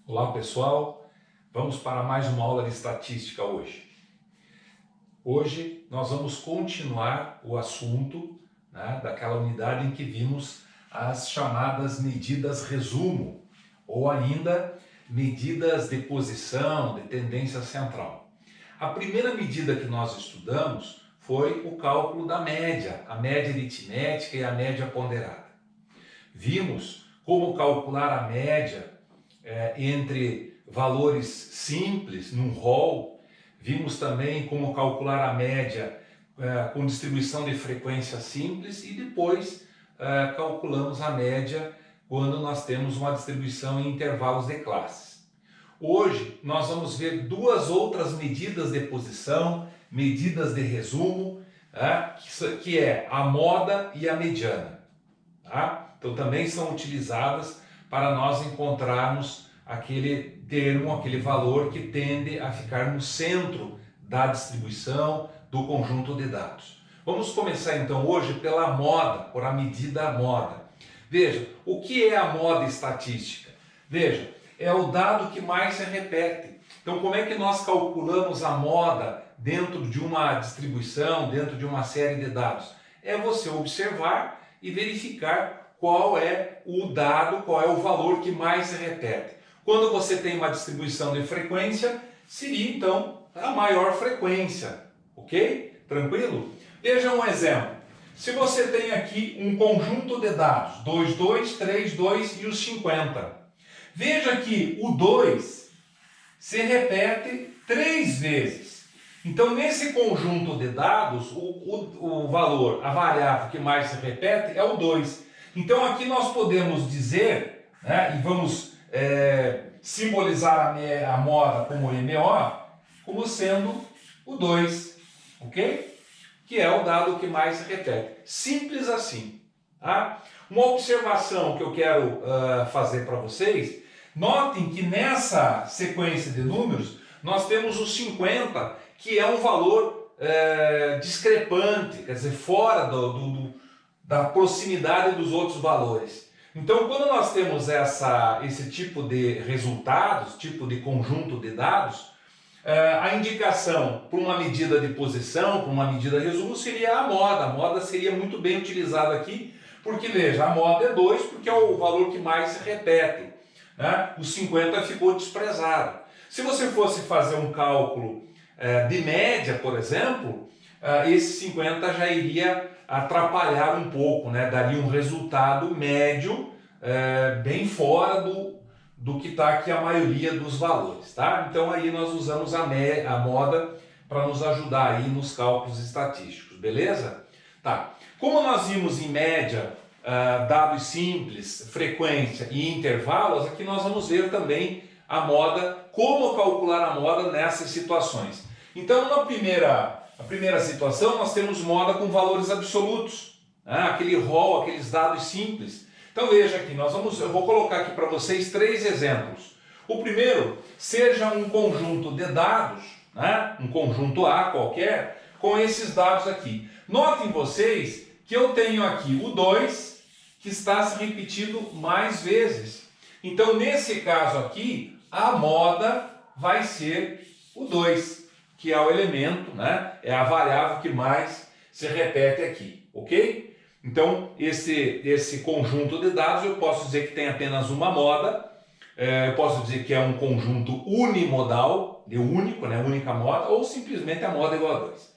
Olá pessoal, vamos para mais uma aula de estatística hoje. Hoje nós vamos continuar o assunto, daquela unidade em que vimos as chamadas medidas resumo, ou ainda medidas de posição, de tendência central. A primeira medida que nós estudamos foi o cálculo da média, a média aritmética e a média ponderada. Vimos como calcular a média entre valores simples num rol. Vimos também como calcular a média com distribuição de frequência simples e depois calculamos a média quando nós temos uma distribuição em intervalos de classes. Hoje nós vamos ver duas outras medidas de posição, medidas de resumo, que é a moda e a mediana. Então também são utilizadas para nós encontrarmos aquele termo, aquele valor que tende a ficar no centro da distribuição do conjunto de dados. Vamos começar então hoje pela moda, por a medida moda. Veja, o que é a moda estatística? Veja, é o dado que mais se repete. Então como é que nós calculamos a moda dentro de uma distribuição, dentro de uma série de dados? É você observar e verificar qual é o dado, qual é o valor que mais se repete. Quando você tem uma distribuição de frequência, seria então a maior frequência, ok? Tranquilo? Veja um exemplo. Se você tem aqui um conjunto de dados, 2, 2, 3, 2 e os 50. Veja que o 2 se repete 3 vezes. Então, nesse conjunto de dados, o valor, a variável que mais se repete é o 2. Então aqui nós podemos dizer, e vamos simbolizar a moda como MO, como sendo o 2, ok? Que é o dado que mais se repete. Simples assim. Uma observação que eu quero fazer para vocês, notem que nessa sequência de números, nós temos o 50, que é um valor discrepante, quer dizer, fora da proximidade dos outros valores. Então, quando nós temos esse tipo de resultados, tipo de conjunto de dados, a indicação para uma medida de posição, para uma medida de resumo, seria a moda. A moda seria muito bem utilizada aqui, porque veja, a moda é 2, porque é o valor que mais se repete. O 50 ficou desprezado. Se você fosse fazer um cálculo de média, por exemplo, esse 50 já iria atrapalhar um pouco, daria um resultado médio bem fora do que está aqui a maioria dos valores. Então aí nós usamos a moda para nos ajudar aí nos cálculos estatísticos, beleza? Como nós vimos em média, dados simples, frequência e intervalos, aqui nós vamos ver também a moda, como calcular a moda nessas situações. Então na primeira situação nós temos moda com valores absolutos, aquele rol, aqueles dados simples. Então veja aqui, eu vou colocar aqui para vocês 3 exemplos. O primeiro, seja um conjunto de dados, um conjunto A qualquer, com esses dados aqui. Notem vocês que eu tenho aqui o 2, que está se repetindo mais vezes. Então nesse caso aqui, a moda vai ser o 2. Que é o elemento, é a variável que mais se repete aqui, ok? Então, esse conjunto de dados, eu posso dizer que tem apenas uma moda, eu posso dizer que é um conjunto unimodal, de único, única moda, ou simplesmente a moda igual a 2.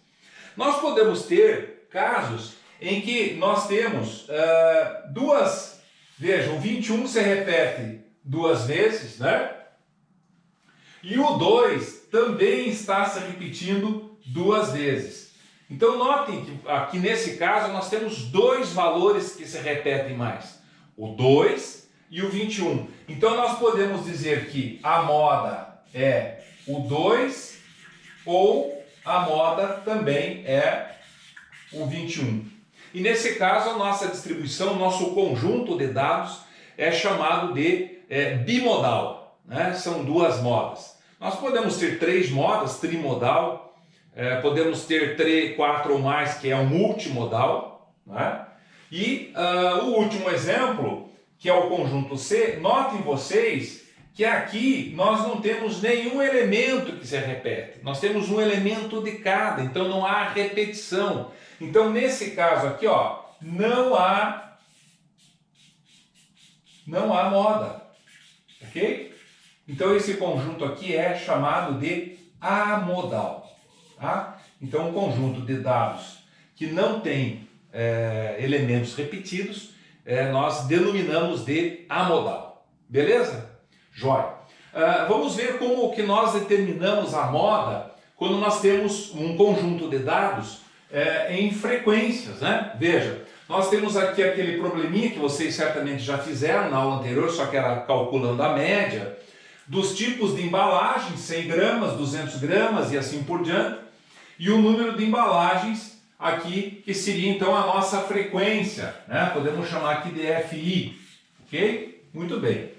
Nós podemos ter casos em que nós temos veja, o 21 se repete 2 vezes, e o 2 também está se repetindo 2 vezes. Então notem que aqui nesse caso nós temos 2 valores que se repetem mais. O 2 e o 21. Então nós podemos dizer que a moda é o 2 ou a moda também é o 21. E nesse caso a nossa distribuição, nosso conjunto de dados é chamado de bimodal. São 2 modas. Nós podemos ter 3 modas, trimodal, podemos ter 3, 4 ou mais, que é um multimodal. E o último exemplo, que é o conjunto C, notem vocês que aqui nós não temos nenhum elemento que se repete, nós temos um elemento de cada, então não há repetição. Então nesse caso aqui, ó, não há moda, ok? Então esse conjunto aqui é chamado de amodal, tá? Então um conjunto de dados que não tem elementos repetidos, nós denominamos de amodal, beleza? Jóia. Vamos ver como que nós determinamos a moda quando nós temos um conjunto de dados em frequências, né? Veja, nós temos aqui aquele probleminha que vocês certamente já fizeram na aula anterior, só que era calculando a média dos tipos de embalagem, 100 gramas, 200 gramas e assim por diante, e o número de embalagens aqui, que seria então a nossa frequência, né? Podemos chamar aqui de FI, ok? Muito bem.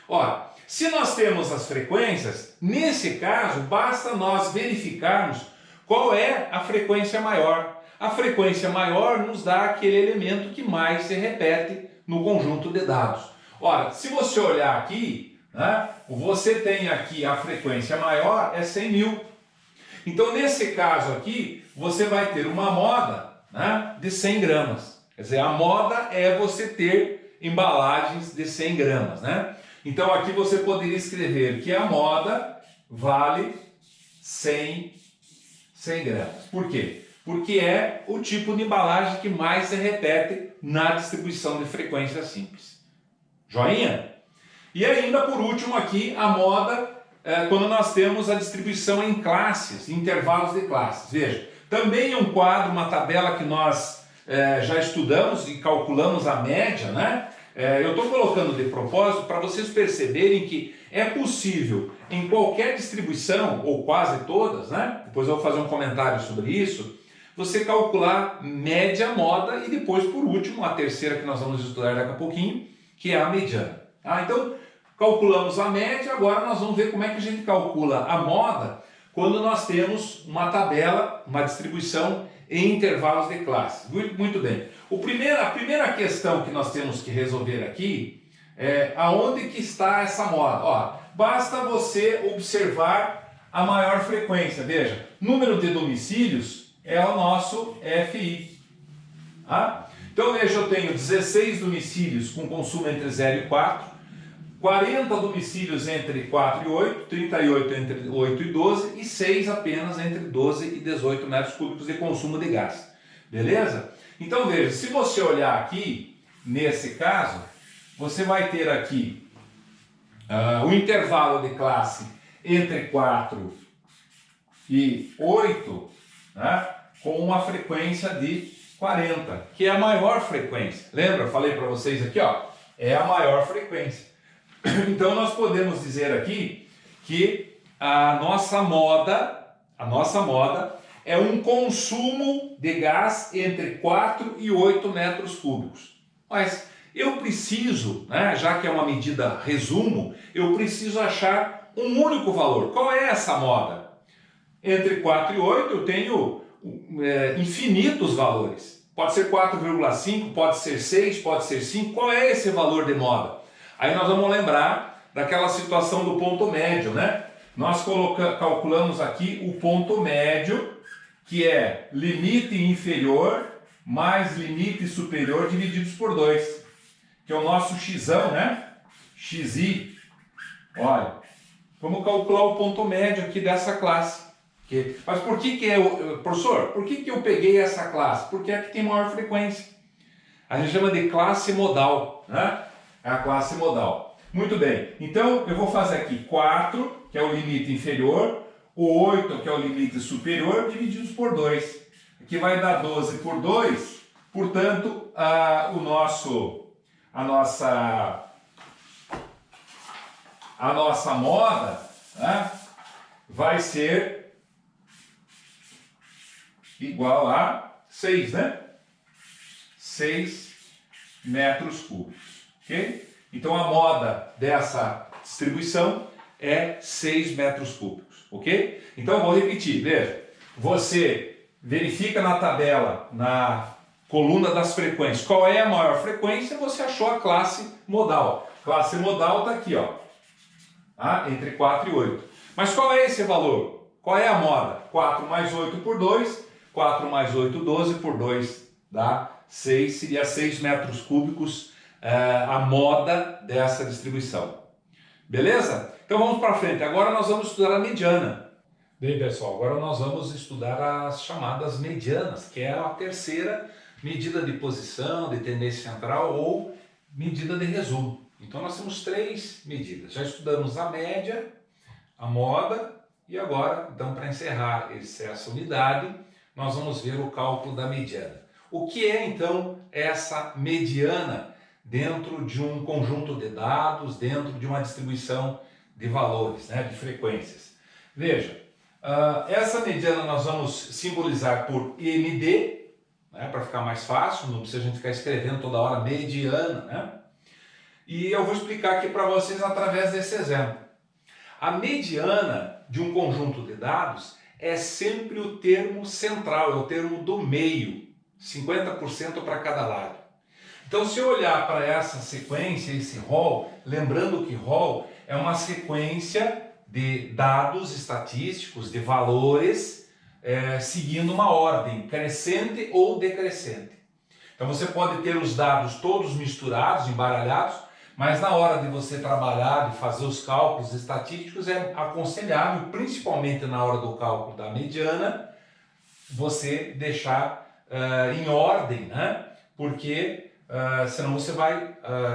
Ora, se nós temos as frequências, nesse caso, basta nós verificarmos qual é a frequência maior. A frequência maior nos dá aquele elemento que mais se repete no conjunto de dados. Ora, se você olhar aqui, né, você tem aqui a frequência maior é 100 mil. Então, nesse caso aqui, você vai ter uma moda, né, de 100 gramas. Quer dizer, a moda é você ter embalagens de 100 gramas, né? Então aqui você poderia escrever que a moda vale 100 gramas. Por quê? Porque é o tipo de embalagem que mais se repete na distribuição de frequência simples. Joinha? E ainda por último aqui a moda quando nós temos a distribuição em classes, intervalos de classes. Veja, também é um quadro, uma tabela que nós já estudamos e calculamos a média, né? Eu estou colocando de propósito para vocês perceberem que é possível em qualquer distribuição, ou quase todas, né? Depois eu vou fazer um comentário sobre isso, você calcular média, moda e depois, por último, a terceira que nós vamos estudar daqui a pouquinho, que é a mediana. Então, calculamos a média, agora nós vamos ver como é que a gente calcula a moda quando nós temos uma tabela, uma distribuição em intervalos de classe. Muito bem. A primeira questão que nós temos que resolver aqui é aonde que está essa moda. Ó, basta você observar a maior frequência. Veja, número de domicílios é o nosso FI. Tá? Então veja, eu tenho 16 domicílios com consumo entre 0 e 4, 40 domicílios entre 4 e 8, 38 entre 8 e 12 e 6 apenas entre 12 e 18 metros cúbicos de consumo de gás. Beleza? Então veja, se você olhar aqui, nesse caso, você vai ter aqui o intervalo de classe entre 4 e 8, né, com uma frequência de 40, que é a maior frequência. Lembra? Eu falei para vocês aqui, ó, é a maior frequência. Então nós podemos dizer aqui que a nossa moda é um consumo de gás entre 4 e 8 metros cúbicos. Mas eu preciso, né, já que é uma medida resumo, eu preciso achar um único valor. Qual é essa moda? Entre 4 e 8 eu tenho infinitos valores. Pode ser 4,5, pode ser 6, pode ser 5. Qual é esse valor de moda? Aí nós vamos lembrar daquela situação do ponto médio, né? Nós calculamos aqui o ponto médio, que é limite inferior mais limite superior divididos por 2, que é o nosso x'ão, né? Xi. Olha, vamos calcular o ponto médio aqui dessa classe. Mas por que professor, por que eu peguei essa classe? Porque é a que tem maior frequência. A gente chama de classe modal, né? É a classe modal. Muito bem, então eu vou fazer aqui 4, que é o limite inferior, o 8, que é o limite superior, divididos por 2. Aqui vai dar 12 por 2, portanto, a nossa moda, né, vai ser igual a 6, né? 6 metros cúbicos. Okay? Então a moda dessa distribuição é 6 metros cúbicos, ok? Então eu vou repetir, veja, você verifica na tabela, na coluna das frequências, qual é a maior frequência, você achou a classe modal. Classe modal está aqui, ó. tá? Entre 4 e 8. Mas qual é esse valor? Qual é a moda? 4 mais 8 por 2, 4 mais 8, 12 por 2 dá 6, seria 6 metros cúbicos a moda dessa distribuição. Beleza? Então vamos para frente. Agora nós vamos estudar a mediana. Bem, pessoal, agora nós vamos estudar as chamadas medianas, que é a terceira medida de posição, de tendência central ou medida de resumo. Então nós temos 3 medidas. Já estudamos a média, a moda e agora, então, para encerrar essa unidade, nós vamos ver o cálculo da mediana. O que é, então, essa mediana dentro de um conjunto de dados, dentro de uma distribuição de valores, né, de frequências? Veja, essa mediana nós vamos simbolizar por MD, né, para ficar mais fácil, não precisa a gente ficar escrevendo toda hora mediana, né? E eu vou explicar aqui para vocês através desse exemplo. A mediana de um conjunto de dados é sempre o termo central, é o termo do meio, 50% para cada lado. Então, se eu olhar para essa sequência, esse rol, lembrando que rol é uma sequência de dados estatísticos, de valores, seguindo uma ordem crescente ou decrescente. Então você pode ter os dados todos misturados, embaralhados, mas na hora de você trabalhar, de fazer os cálculos estatísticos, é aconselhável, principalmente na hora do cálculo da mediana, você deixar em ordem, né? Porque senão você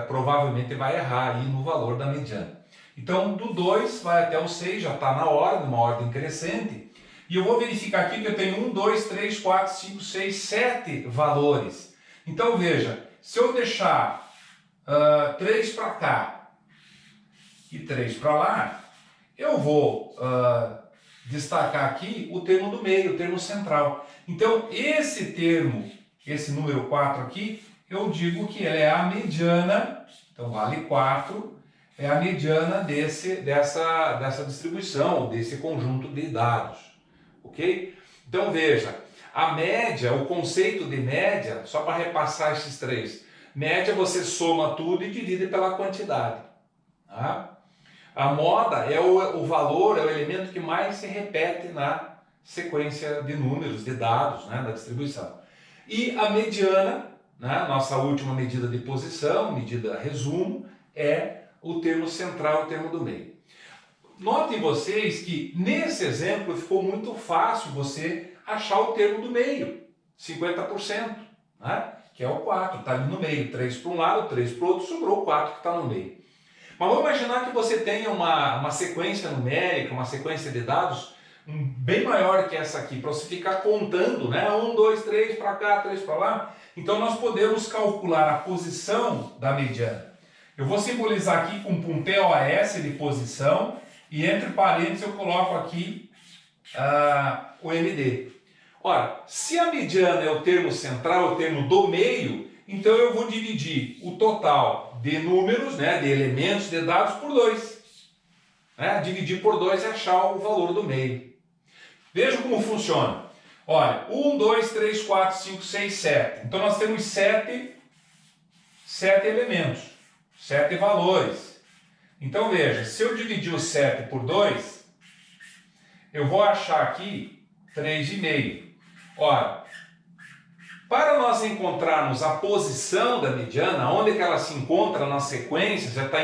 provavelmente vai errar aí no valor da mediana. Então, do 2 vai até o 6, já está na ordem, uma ordem crescente. E eu vou verificar aqui que eu tenho 1, 2, 3, 4, 5, 6, 7 valores. Então, veja, se eu deixar 3 para cá e 3 para lá, eu vou destacar aqui o termo do meio, o termo central. Então, esse termo, esse número 4 aqui, eu digo que ele é a mediana, então vale 4, é a mediana dessa distribuição, desse conjunto de dados, ok? Então veja, a média, o conceito de média, só para repassar esses 3, média você soma tudo e divide pela quantidade, tá? A moda é o valor, é o elemento que mais se repete na sequência de números, de dados, né, da distribuição. E a mediana, né, nossa última medida de posição, medida resumo, é o termo central, o termo do meio. Notem vocês que nesse exemplo ficou muito fácil você achar o termo do meio, 50%, né? Que é o 4, está ali no meio, 3 para um lado, 3 para o outro, sobrou o 4 que está no meio. Mas vamos imaginar que você tenha uma sequência numérica, uma sequência de dados bem maior que essa aqui, para você ficar contando, né? 1, 2, 3 para cá, 3 para lá. Então nós podemos calcular a posição da mediana. Eu vou simbolizar aqui com um POS de posição e entre parênteses eu coloco aqui o MD. Ora, se a mediana é o termo central, o termo do meio, então eu vou dividir o total de números, né, de elementos, de dados por 2. Né? Dividir por 2 é achar o valor do meio. Veja como funciona. Olha, 1, 2, 3, 4, 5, 6, 7. Então nós temos 7 elementos. 7 valores. Então veja, se eu dividir o 7 por 2, eu vou achar aqui 3,5. Ora, para nós encontrarmos a posição da mediana, onde que ela se encontra na sequência, já está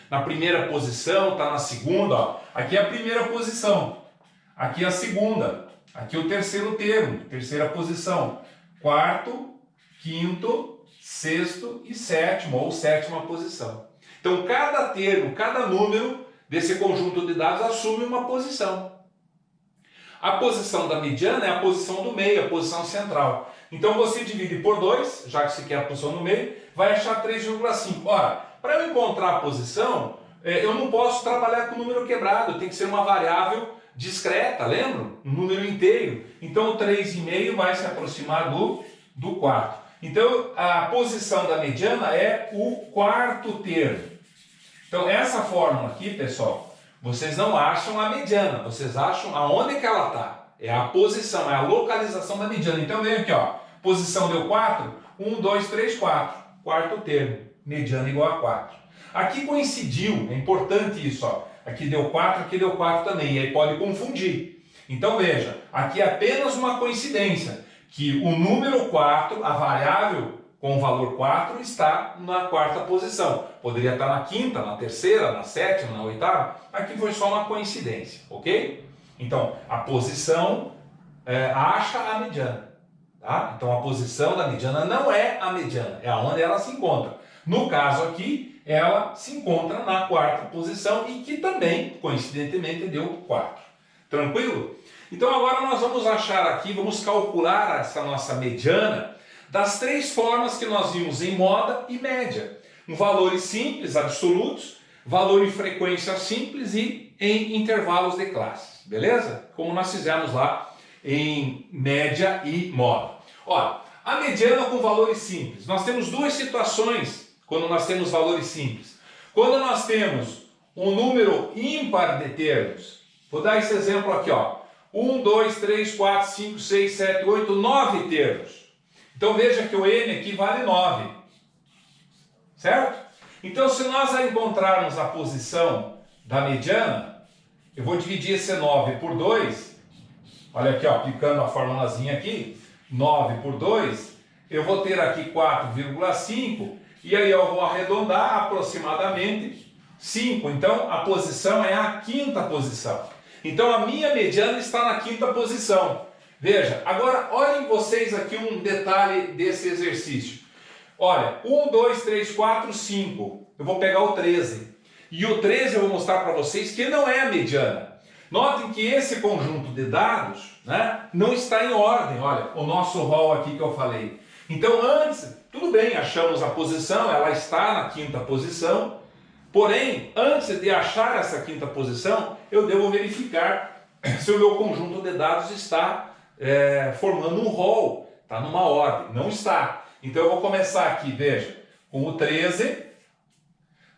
na primeira posição, está na segunda, ó. Aqui é a primeira posição, aqui é a segunda, aqui é o terceiro termo, terceira posição, quarto, quinto, sexto e sétimo, ou sétima posição. Então, cada termo, cada número desse conjunto de dados assume uma posição. A posição da mediana é a posição do meio, a posição central. Então, você divide por 2, já que você quer a posição no meio, vai achar 3,5. Ora, para eu encontrar a posição, eu não posso trabalhar com número quebrado, tem que ser uma variável discreta, lembra? Um número inteiro. Então, o 3,5 vai se aproximar do quarto. Então, a posição da mediana é o quarto termo. Então, essa fórmula aqui, pessoal, vocês não acham a mediana, vocês acham aonde que ela está. É a posição, é a localização da mediana. Então, vem aqui, ó, posição deu 4, 1, 2, 3, 4. Quarto termo, mediana igual a 4. Aqui coincidiu, é importante isso, ó. Aqui deu 4, aqui deu 4 também. E aí pode confundir. Então veja, aqui é apenas uma coincidência que o número 4, a variável com o valor 4, está na quarta posição. Poderia estar na quinta, na terceira, na sétima, na oitava. Aqui foi só uma coincidência, ok? Então, a posição acha a mediana. Tá? Então, a posição da mediana não é a mediana, é onde ela se encontra. No caso aqui, ela se encontra na quarta posição e que também, coincidentemente, deu 4. Tranquilo? Então, agora nós vamos achar aqui, vamos calcular essa nossa mediana das 3 formas que nós vimos em moda e média. Em valores simples, absolutos, valor em frequência simples e em intervalos de classes. Beleza? Como nós fizemos lá em média e moda. Olha, a mediana com valores simples. Nós temos 2 situações quando nós temos valores simples. Quando nós temos um número ímpar de termos. Vou dar esse exemplo aqui, ó. 1, 2, 3, 4, 5, 6, 7, 8, 9 termos. Então veja que o n aqui vale 9. Certo? Então se nós encontrarmos a posição da mediana, eu vou dividir esse 9 por 2. Olha aqui, ó, aplicando a formulazinha aqui. 9 por 2, eu vou ter aqui 4,5 e aí eu vou arredondar aproximadamente 5. Então a posição é a quinta posição. Então a minha mediana está na quinta posição. Veja, agora olhem vocês aqui um detalhe desse exercício. Olha, 1, 2, 3, 4, 5. Eu vou pegar o 13. E o 13 eu vou mostrar para vocês que não é a mediana. Notem que esse conjunto de dados, né, não está em ordem. Olha, o nosso rol aqui que eu falei. Então antes, tudo bem, achamos a posição, ela está na quinta posição. Porém, antes de achar essa quinta posição, eu devo verificar se o meu conjunto de dados está formando um rol, está numa ordem. Não está. Então eu vou começar aqui, veja, com o 13.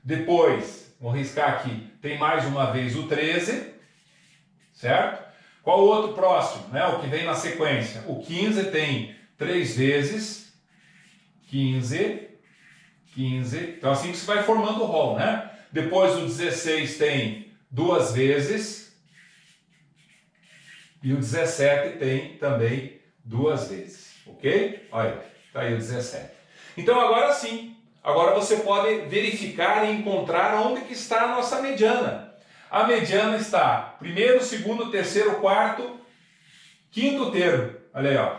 Depois, vou riscar aqui, tem mais uma vez o 13. Certo? Qual o outro próximo? Né? O que vem na sequência? O 15 tem 3 vezes 15. 15. Então assim que você vai formando o rol, né? Depois o 16 tem 2 vezes. E o 17 tem também 2 vezes. Ok? Olha, está aí o 17. Então agora sim, agora você pode verificar e encontrar onde que está a nossa mediana. A mediana está primeiro, segundo, terceiro, quarto, quinto termo. Olha aí, ó.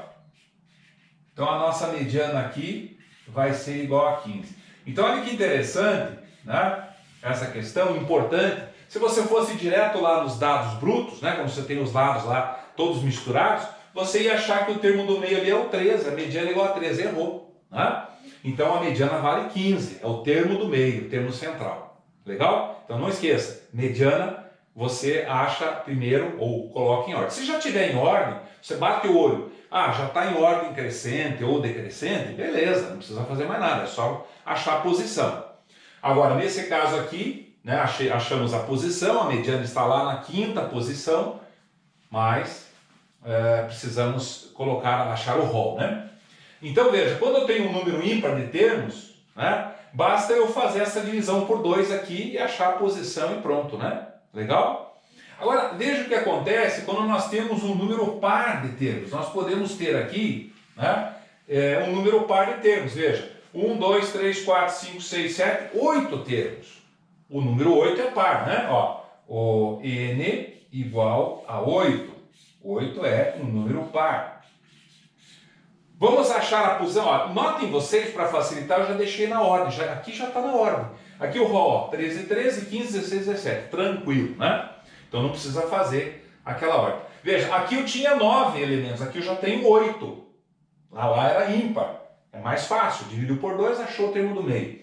Então a nossa mediana aqui vai ser igual a 15. Então olha que interessante, né? Essa questão importante. Se você fosse direto lá nos dados brutos, né? Como você tem os dados lá todos misturados, você ia achar que o termo do meio ali é o 13, a mediana é igual a 13, errou, né? Então a mediana vale 15, é o termo do meio, o termo central. Legal? Então não esqueça, mediana você acha primeiro ou coloca em ordem. Se já estiver em ordem, você bate o olho. Ah, já está em ordem crescente ou decrescente, beleza, não precisa fazer mais nada, é só achar a posição. Agora, nesse caso aqui, né, achamos a posição, a mediana está lá na quinta posição, mas precisamos achar o rol, né? Então veja, quando eu tenho um número ímpar de termos, né, basta eu fazer essa divisão por 2 aqui e achar a posição e pronto, né? Legal? Agora, veja o que acontece quando nós temos um número par de termos. Nós podemos ter aqui, né, um número par de termos. Veja, 1, 2, 3, 4, 5, 6, 7, 8 termos. O número 8 é par, né? Ó, o n igual a 8. 8 é um número par. Vamos achar a posição. Ó, notem vocês, para facilitar, eu já deixei na ordem. Aqui já está na ordem. Aqui o rol, ó, 13, 13, 15, 16, 17. Tranquilo, né? Então não precisa fazer aquela ordem. Veja, aqui eu tinha 9 elementos, aqui eu já tenho 8. Lá era ímpar. É mais fácil. Dividiu por 2, achou o termo do meio.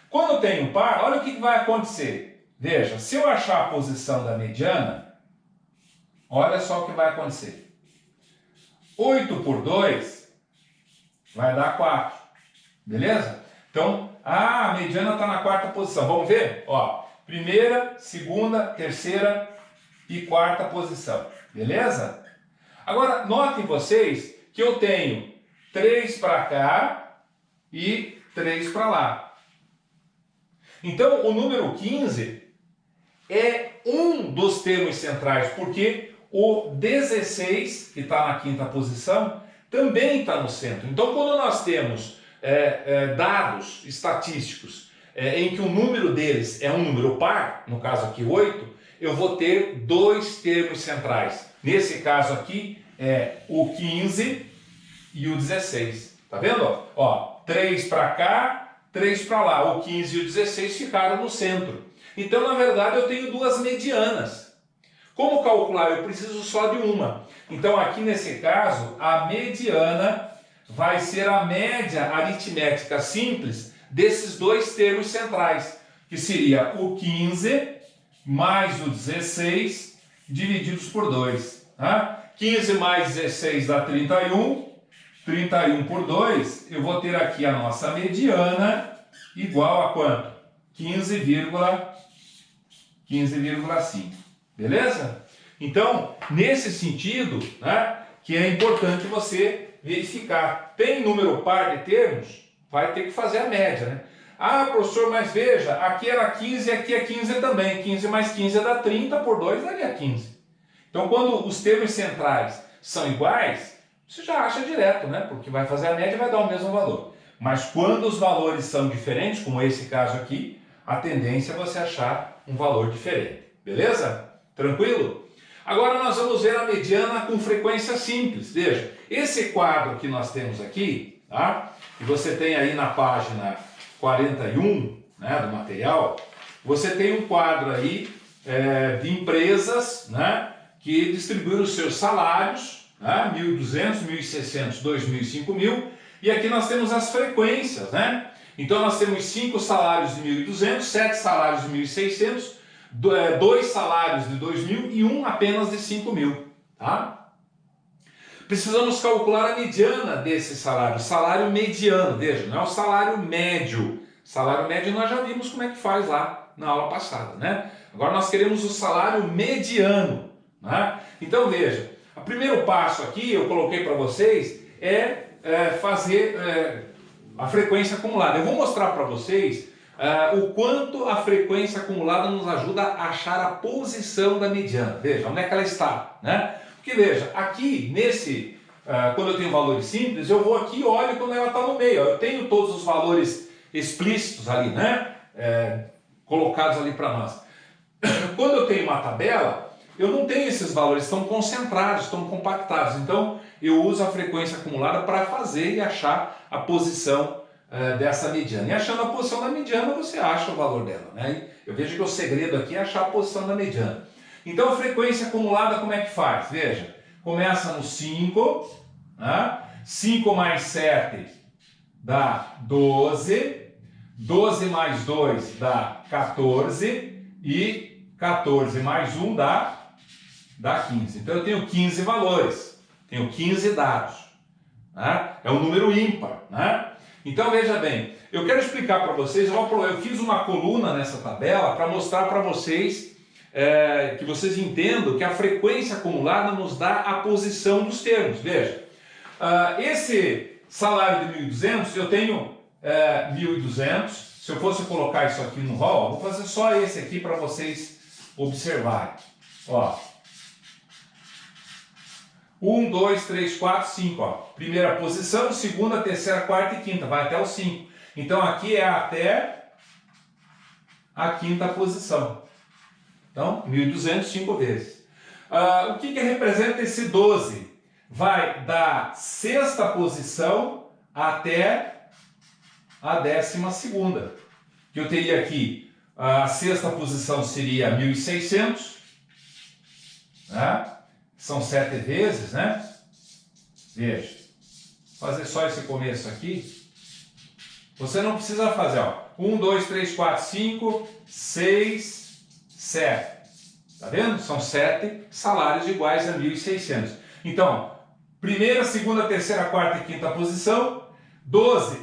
Quando eu tenho par, olha o que vai acontecer. Veja, se eu achar a posição da mediana, olha só o que vai acontecer. 8 por 2 vai dar 4. Beleza? Então, a mediana está na quarta posição. Vamos ver? Ó, primeira, segunda, terceira e quarta posição. Beleza? Agora, notem vocês que eu tenho 3 para cá e 3 para lá. Então, o número 15 é um dos termos centrais, porque o 16, que está na quinta posição, também está no centro. Então, quando nós temos dados estatísticos em que o número deles é um número par, no caso aqui 8, eu vou ter dois termos centrais. Nesse caso aqui é o 15 e o 16. Tá vendo? Ó, 3 para cá, 3 para lá. O 15 e o 16 ficaram no centro. Então, na verdade, eu tenho duas medianas. Como calcular? Eu preciso só de uma. Então, aqui nesse caso, a mediana vai ser a média aritmética simples desses dois termos centrais, que seria o 15 mais o 16 divididos por 2. Tá? 15 mais 16 dá 31. 31 por 2, eu vou ter aqui a nossa mediana igual a quanto? 15,5. Beleza? Então, nesse sentido, né, que é importante você verificar. Tem número par de termos? Vai ter que fazer a média, né? Ah, professor, mas veja, aqui era 15 e aqui é 15 também. 15 mais 15 dá 30, por 2 daria 15. Então, quando os termos centrais são iguais, você já acha direto, né? Porque vai fazer a média e vai dar o mesmo valor. Mas quando os valores são diferentes, como esse caso aqui, a tendência é você achar um valor diferente. Beleza? Tranquilo? Agora nós vamos ver a mediana com frequência simples. Veja, esse quadro que nós temos aqui, tá? E você tem aí na página 41, né, do material, você tem um quadro aí de empresas, né, que distribuíram os seus salários, 1.200, 1.600, 2.000, 5.000, e aqui nós temos as frequências, né? Então nós temos 5 salários de 1.200, 7 salários de 1.600, 2 salários de 2.000 e um apenas de 5.000, tá? Precisamos calcular a mediana desse salário, salário mediano, veja, não é o salário médio. Salário médio nós já vimos como é que faz lá na aula passada, né? Agora nós queremos o salário mediano, né? Então veja, o primeiro passo aqui, eu coloquei para vocês, fazer a frequência acumulada. Eu vou mostrar para vocês o quanto a frequência acumulada nos ajuda a achar a posição da mediana. Veja, onde é que ela está, né? Porque veja, aqui nesse, quando eu tenho valores simples, eu vou aqui e olho quando ela está no meio. Eu tenho todos os valores explícitos ali, né? Colocados ali para nós. Quando eu tenho uma tabela, eu não tenho esses valores, estão concentrados, estão compactados. Então, eu uso a frequência acumulada para fazer e achar a posição dessa mediana. E achando a posição da mediana, você acha o valor dela, né? Eu vejo que o segredo aqui é achar a posição da mediana. Então, a frequência acumulada, como é que faz? Veja, começa no 5, né? 5 mais 7 dá 12, 12 mais 2 dá 14 e 14 mais 1 dá 15. Então eu tenho 15 valores, tenho 15 dados, né? É um número ímpar, né? Então veja bem, eu quero explicar para vocês, eu fiz uma coluna nessa tabela para mostrar para vocês, que vocês entendam que a frequência acumulada nos dá a posição dos termos. Veja, esse salário de 1.200, eu tenho 1.200, se eu fosse colocar isso aqui no rol, vou fazer só esse aqui para vocês observarem. Ó, 1, 2, 3, 4, 5. Ó. Primeira posição, segunda, terceira, quarta e quinta. Vai até o 5. Então aqui é até a quinta posição. Então, 1.200, 5 vezes. O que representa esse 12? Vai da sexta posição até a 12ª. Que eu teria aqui, a sexta posição seria 1.600, né? São 7 vezes, né? Veja, fazer só esse começo aqui. Você não precisa fazer, ó, 1, 2, 3, 4, 5, 6, 7. Tá vendo? São 7 salários iguais a 1.600. Então, primeira, segunda, terceira, quarta e quinta posição, 12,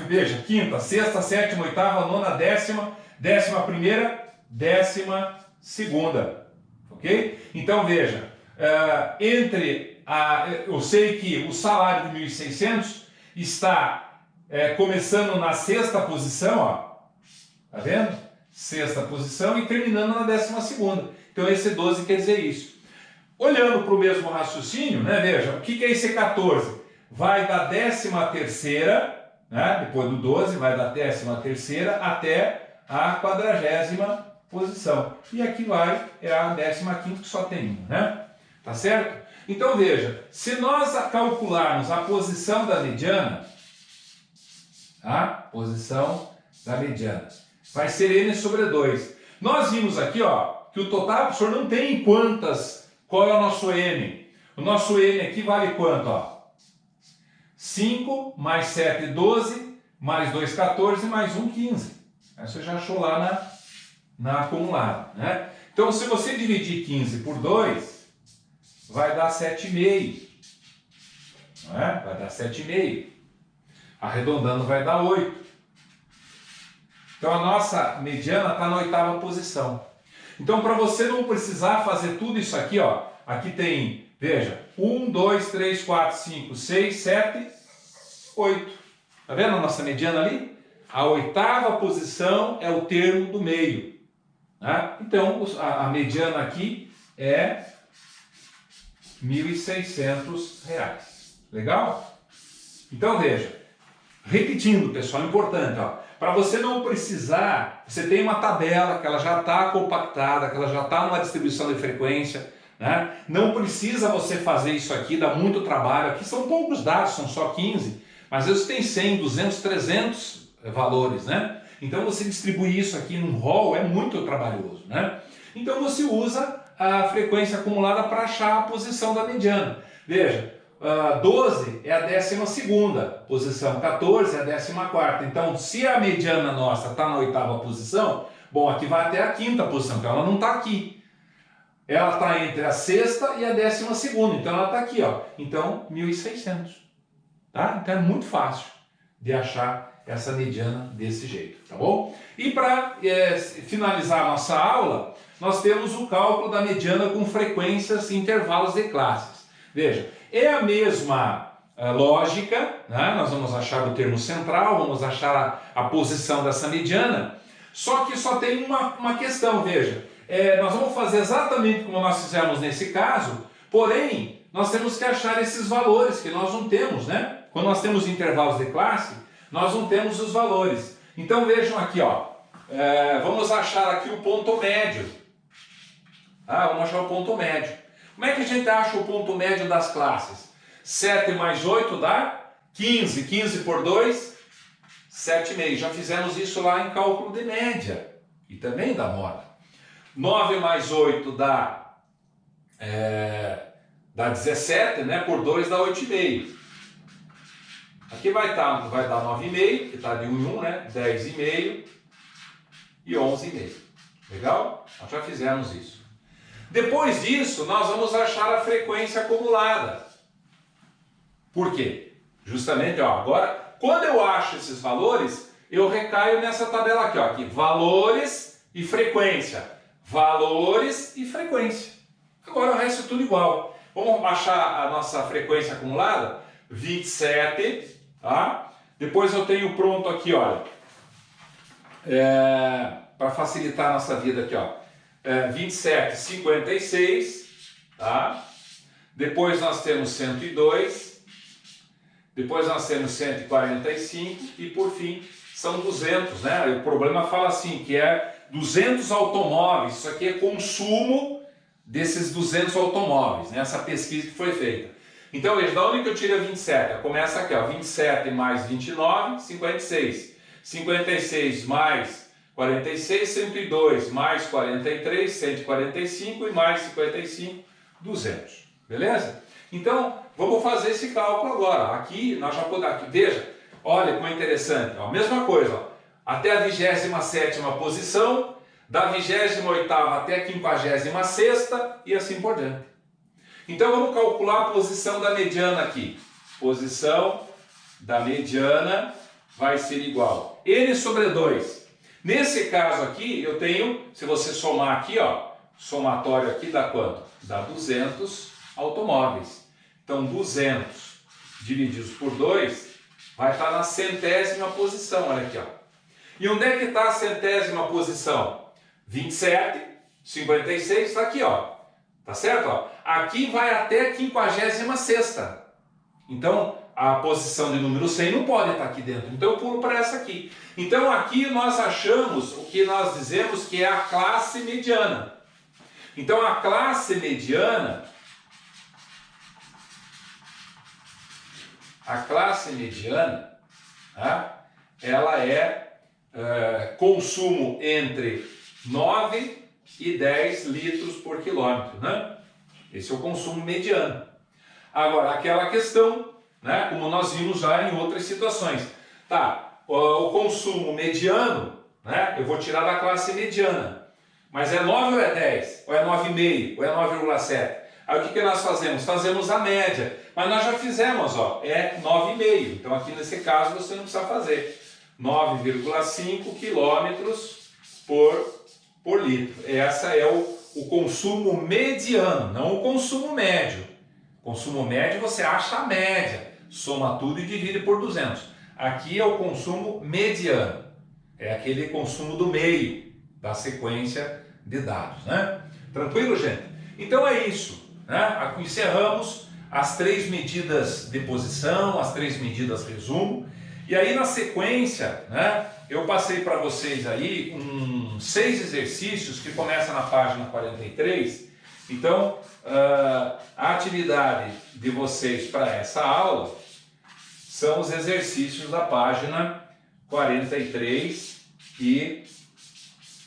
veja, quinta, sexta, sétima, oitava, nona, décima, 11ª, 12ª, ok? Então, veja, eu sei que o salário de 1.600 está começando na sexta posição, ó, tá vendo? Sexta posição e terminando na 12ª. Então esse 12 quer dizer isso. Olhando para o mesmo raciocínio, né, veja, o que é esse 14? Vai da 13ª, né, depois do 12, vai da 13ª até a 40ª posição. E aqui vai, é a 15ª que só tem uma, né? Tá certo? Então veja, se nós calcularmos a posição da mediana, a posição da mediana, vai ser n sobre 2. Nós vimos aqui, ó, que o total, o professor não tem quantas, qual é o nosso n? O nosso n aqui vale quanto, ó? 5 mais 7, 12, mais 2, 14, mais 1, 15. Aí você já achou lá na acumulada, né? Então, se você dividir 15 por 2, vai dar 7,5. Não é? Vai dar 7,5. Arredondando vai dar 8. Então, a nossa mediana está na 8ª posição. Então, para você não precisar fazer tudo isso aqui, ó, aqui tem, veja, 1, 2, 3, 4, 5, 6, 7, 8. Tá vendo a nossa mediana ali? A 8ª posição é o termo do meio. Né? Então, a mediana aqui é R$ 1.600. Legal? Então, veja. Repetindo, pessoal, importante, ó. Para você não precisar, você tem uma tabela que ela já está compactada, que ela já está numa distribuição de frequência, né? Não precisa você fazer isso aqui, dá muito trabalho. Aqui são poucos dados, são só 15, mas às vezes tem 100, 200, 300 valores, né? Então você distribuir isso aqui num rol é muito trabalhoso, né? Então você usa a frequência acumulada para achar a posição da mediana. Veja, 12 é a 12ª posição, 14 é a 14ª. Então, se a mediana nossa está na 8ª posição, bom, aqui vai até a 5ª posição, então ela não está aqui. Ela está entre a 6ª e a 12ª, então ela está aqui, ó. Então, 1.600. Tá? Então é muito fácil de achar essa mediana desse jeito, tá bom? E para finalizar a nossa aula, nós temos o cálculo da mediana com frequências e intervalos de classes. Veja, é a mesma lógica, né? Nós vamos achar o termo central, vamos achar a posição dessa mediana, só que só tem uma questão, veja, nós vamos fazer exatamente como nós fizemos nesse caso, porém, nós temos que achar esses valores que nós não temos, né? Quando nós temos intervalos de classe, nós não temos os valores. Então vejam aqui, ó, vamos achar aqui o ponto médio. Vamos achar o ponto médio. Como é que a gente acha o ponto médio das classes? 7 mais 8 dá 15. 15 por 2, 7,5. Já fizemos isso lá em cálculo de média. E também dá moda. 9 mais 8 dá 17, né? Por 2 dá 8,5. Aqui vai dar 9,5, que está de 1 em 1, né? 10,5 e 11,5. Legal? Nós já fizemos isso. Depois disso, nós vamos achar a frequência acumulada. Por quê? Justamente, ó, agora, quando eu acho esses valores, eu recaio nessa tabela aqui, ó, aqui, valores e frequência. Valores e frequência. Agora o resto é tudo igual. Vamos achar a nossa frequência acumulada? 27, tá? Depois eu tenho pronto aqui, olha, para facilitar a nossa vida aqui, ó. 27, 56, tá? Depois nós temos 102, depois nós temos 145 e por fim são 200, né? O problema fala assim, que é 200 automóveis, isso aqui é consumo desses 200 automóveis, né? Essa pesquisa que foi feita. Então veja, da onde que eu tiro a 27? Começa aqui, ó, 27 mais 29, 56. 56 mais 46, 102, mais 43, 145 e mais 55, 200. Beleza? Então, vamos fazer esse cálculo agora. Aqui, nós já podemos... Aqui, veja, olha como é interessante. Ó, mesma coisa, ó, até a 27ª posição, da 28ª até a 56ª e assim por diante. Então, vamos calcular a posição da mediana aqui. Posição da mediana vai ser igual a n sobre 2. Nesse caso aqui, eu tenho, se você somar aqui, ó, somatório aqui dá quanto? Dá 200 automóveis. Então, 200 divididos por 2 vai estar na 100ª posição, olha aqui, ó. E onde é que está a 100ª posição? 27 56 está aqui, ó. Tá certo? Ó? Aqui vai até a 56ª. Então, a posição de número 100 não pode estar aqui dentro. Então, eu pulo para essa aqui. Então, aqui nós achamos o que nós dizemos que é a classe mediana. Então, a classe mediana... Tá? Ela é consumo entre 9 e 10 litros por quilômetro, né? Esse é o consumo mediano. Agora, aquela questão, né, como nós vimos já em outras situações. Tá, o consumo mediano, né, eu vou tirar da classe mediana. Mas é 9 ou é 10? Ou é 9,5? Ou é 9,7? Aí o que nós fazemos? Fazemos a média. Mas nós já fizemos, ó, é 9,5. Então aqui nesse caso você não precisa fazer. 9,5 quilômetros por litro. Essa é o consumo mediano, não o consumo médio. Consumo médio você acha a média, soma tudo e divide por 200. Aqui é o consumo mediano, é aquele consumo do meio da sequência de dados, né? Tranquilo, gente? Então é isso, né? Encerramos as 3 medidas de posição, as 3 medidas resumo. E aí na sequência, né, eu passei para vocês aí 6 exercícios que começam na página 43. Então, a atividade de vocês para essa aula são os exercícios da página 43 e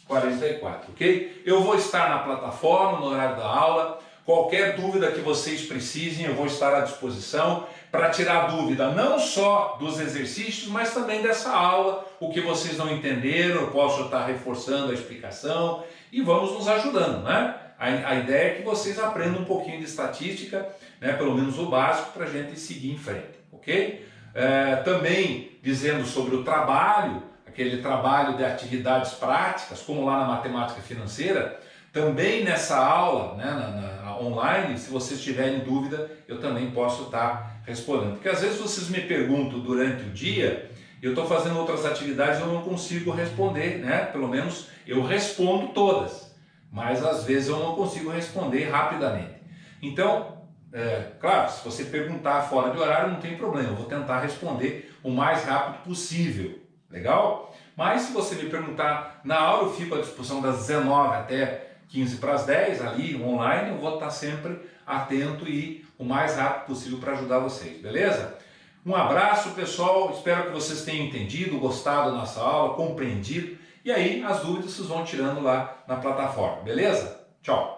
44, ok? Eu vou estar na plataforma no horário da aula. Qualquer dúvida que vocês precisem, eu vou estar à disposição para tirar dúvida não só dos exercícios, mas também dessa aula. O que vocês não entenderam, eu posso estar reforçando a explicação e vamos nos ajudando, né? A ideia é que vocês aprendam um pouquinho de estatística, né, pelo menos o básico, para a gente seguir em frente, ok? Também dizendo sobre o trabalho, aquele trabalho de atividades práticas, como lá na matemática financeira, também nessa aula, né, na online, se vocês tiverem dúvida, eu também posso estar respondendo. Porque às vezes vocês me perguntam durante o dia, eu estou fazendo outras atividades e eu não consigo responder, né? Pelo menos eu respondo todas. Mas às vezes eu não consigo responder rapidamente. Então, claro, se você perguntar fora de horário não tem problema, eu vou tentar responder o mais rápido possível, legal? Mas se você me perguntar na aula, eu fico à disposição das 19 até 15 para as 10, ali online, eu vou estar sempre atento e o mais rápido possível para ajudar vocês, beleza? Um abraço, pessoal, espero que vocês tenham entendido, gostado da nossa aula, compreendido. E aí, as dúvidas vocês vão tirando lá na plataforma, beleza? Tchau!